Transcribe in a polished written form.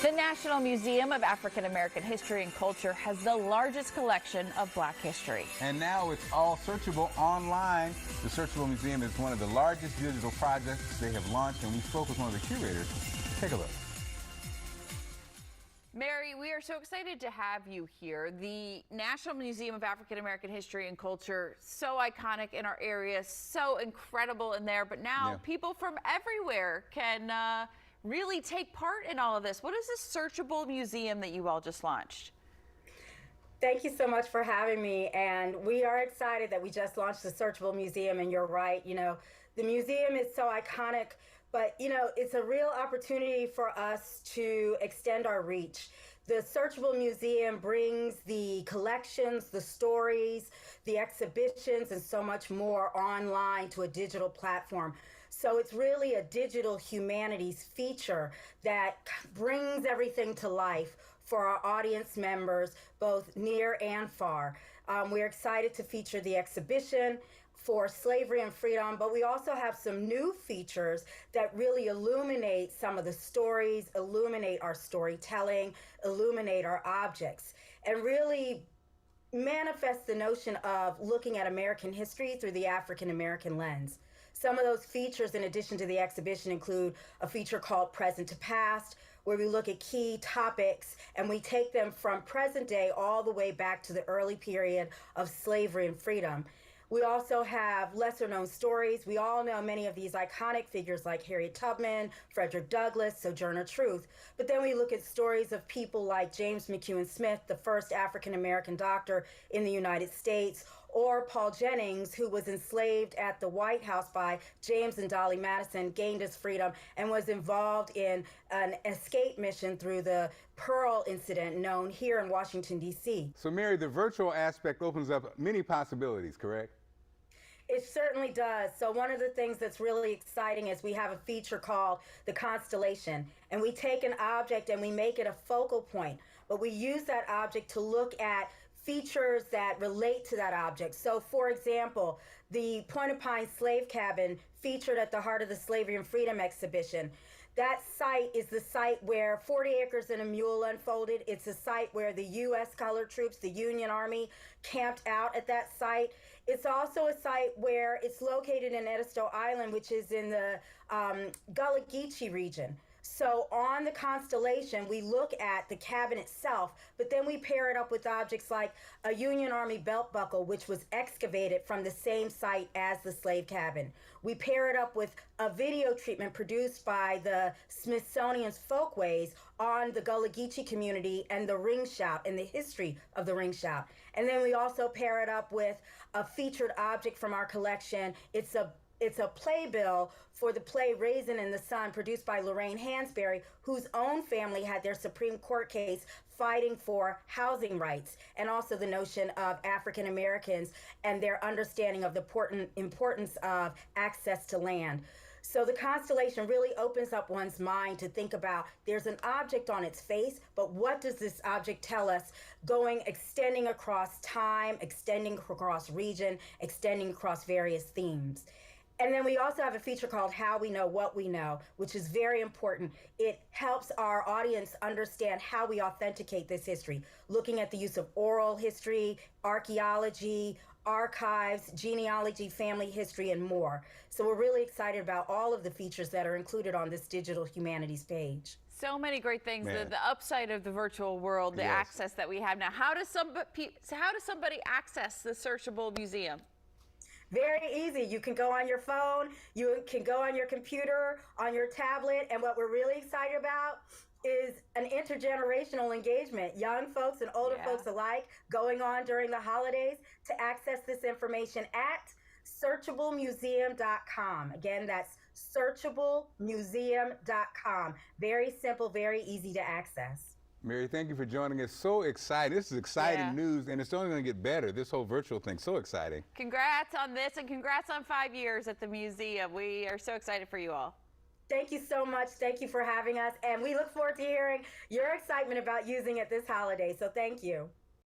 The National Museum of African American History and Culture has the largest collection of Black history. And now it's all searchable online. The Searchable Museum is one of the largest digital projects they have launched, and we spoke with one of the curators. Take a look. Mary, we are so excited to have you here. The National Museum of African American History and Culture, so iconic in our area, so incredible in there, but now people from everywhere can really take part in all of this. What is this Searchable Museum that you all just launched? Thank you so much for having me, and we are excited that we just launched the Searchable Museum, and you're right, the museum is so iconic, but it's a real opportunity for us to extend our reach. The Searchable Museum brings the collections, the stories, the exhibitions, and so much more online to a digital platform. So it's really a digital humanities feature that brings everything to life for our audience members, both near and far. We're excited to feature the exhibition for slavery and freedom, but we also have some new features that really illuminate some of the stories, illuminate our storytelling, illuminate our objects, and really manifest the notion of looking at American history through the African American lens. Some of those features, in addition to the exhibition, include a feature called Present to Past, where we look at key topics and we take them from present day all the way back to the early period of slavery and freedom. We also have lesser known stories. We all know many of these iconic figures like Harriet Tubman, Frederick Douglass, Sojourner Truth. But then we look at stories of people like James McEwen Smith, the first African American doctor in the United States, or Paul Jennings, who was enslaved at the White House by James and Dolly Madison, gained his freedom, and was involved in an escape mission through the Pearl incident known here in Washington, D.C. So, Mary, the virtual aspect opens up many possibilities, correct? It certainly does. So one of the things that's really exciting is we have a feature called the Constellation, and we take an object and we make it a focal point, but we use that object to look at features that relate to that object. So for example, the Point of Pine slave cabin featured at the Heart of the Slavery and Freedom exhibition. That site is the site where 40 Acres and a Mule unfolded. It's a site where the U.S. colored troops, the Union Army, camped out at that site. It's also a site where it's located in Edisto Island, which is in the Gullah Geechee region. So on the Constellation, we look at the cabin itself, but then we pair it up with objects like a Union Army belt buckle, which was excavated from the same site as the slave cabin. We pair it up with a video treatment produced by the Smithsonian's Folkways on the Gullah Geechee community and the ring shout and the history of the ring shout. And then we also pair it up with a featured object from our collection. It's a playbill for the play Raisin in the Sun, produced by Lorraine Hansberry, whose own family had their Supreme Court case fighting for housing rights, and also the notion of African Americans and their understanding of the importance of access to land. So the Constellation really opens up one's mind to think about there's an object on its face, but what does this object tell us extending across time, extending across region, extending across various themes. And then we also have a feature called How We Know What We Know, which is very important. It helps our audience understand how we authenticate this history, looking at the use of oral history, archaeology, archives, genealogy, family history, and more. So we're really excited about all of the features that are included on this digital humanities page. So many great things. The upside of the virtual world, the access that we have now. How does somebody access the Searchable Museum? Very easy. You can go on your phone, you can go on your computer, on your tablet, and what we're really excited about is an intergenerational engagement. Young folks and older folks alike going on during the holidays to access this information at searchablemuseum.com. Again, that's searchablemuseum.com. Very simple, very easy to access. Mary, thank you for joining us. So exciting. This is exciting news, and it's only going to get better. This whole virtual thing, so exciting. Congrats on this, and congrats on 5 years at the museum. We are so excited for you all. Thank you so much. Thank you for having us, and we look forward to hearing your excitement about using it this holiday, so thank you.